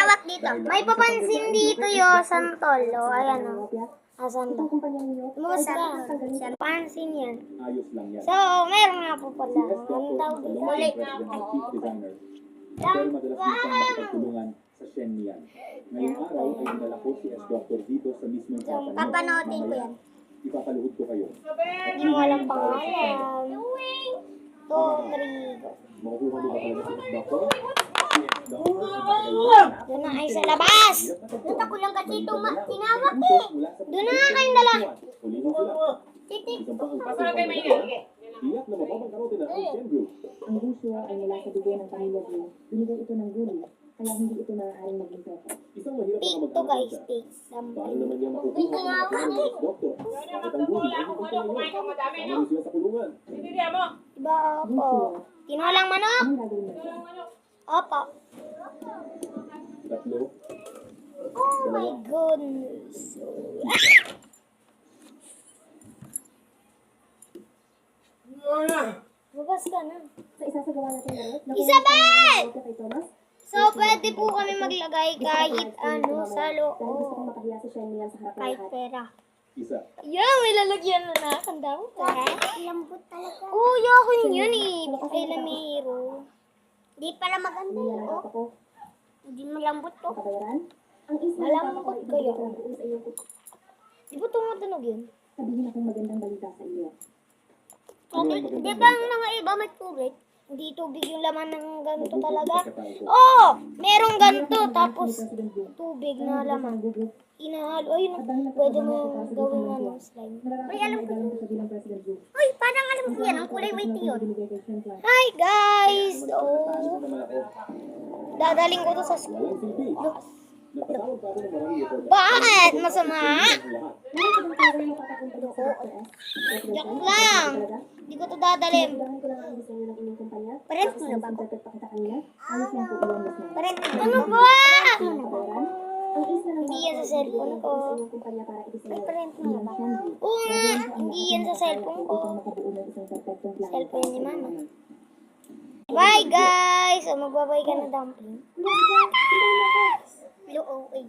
hawak dito. May papansin dito yung santol. O, ayan o. Asan ba? Lumabas ka. Pansin yan. So, meron nga po pala. Ang tawag dito. Muli. Pero madalas minsan makipagtulungan sa Shenyang. Ngayong araw ay dinala ko si S-Doctor dito sa mismong So, company. papanoodin ko yan. Ipapaluhod ko kayo. Hindi mo alam pangalan. Rodrigo. Makukuha mo ba talaga si S-Doctor? Doon na kayo sa labas. Doon ako lang kasi tinawag eh. Doon na nga kayong dala. Ulihin sila. Titik. Masarap kayo maingay. Iyak na mababang karote na ang Shen Group. Ang gusto ay mula sa dugo ng pamilya ko. Binigay ito ng guli, kaya hindi ito maaaring maging pera. Isang mahirap Pig na to mag-anak guys. siya. Pig. Paano Dumpling. naman niya makukuha ang mga ng S-Doctor? Bakit ang guli ay hindi ko Kumain ka madami, no? Ano siya sa kulungan? Tiniriya mo. Diba opo? Tinolang manok? Anong gagawin natin? Opo. Tatlo. Oh my goodness. Bukas ka na. So, isasagawa natin na rin. Isabel! Kay Thomas. So, pwede po kami maglagay kahit ano sa Dahil gusto kong loob. makahiya si Shenyang sa harap ng Kahit lahat. pera. Isa. Yeah, may lalagyan na na. Kanda mo pa. Lambot talaga. Oo, ako yun eh. Ay, lamero. Di pala maganda Hindi yun. na lang ako. Hindi malambot to. Kabayaran. Ang isa Malambot kayo. sa iyo. Di ba tumutunog yun? Sabihin akong magandang balita sa iyo. Di ba ang mga iba may tubig? Hindi tubig yung laman ng ganito talaga. Oh, merong ganito tapos tubig na laman. Inahalo. Ayun, pwede mo yung gawin ano, slime. May alam ko sa bilang President Group. Uy, parang alam ko yan. Ang kulay white yun. Hi guys! Oh, Naman ako. dadaling ko to sa school. Walang silbi. Nagpatawag pa ako ng maraming report. Bakit? Masama? Lahat. Joke lang. Hindi ko to dadalim. Dahil ko lang ang gusto ng inyong kumpanya. Parent mo na ba? Pakita kanina. Ayos lang po iyan, Miss Ma'am. Parent, ano ba? Kabayaran. Ang isa ng Hindi yan sa cellphone ko. sa inyong kumpanya para Ay, parent mo na ba? i-design. Oo nga, hindi yan sa cellphone ko. Upang makabuo ng isang perfectong plano. Cellphone ni mama. Bye guys! So, magbabay ka na dumpling. Hello, okay.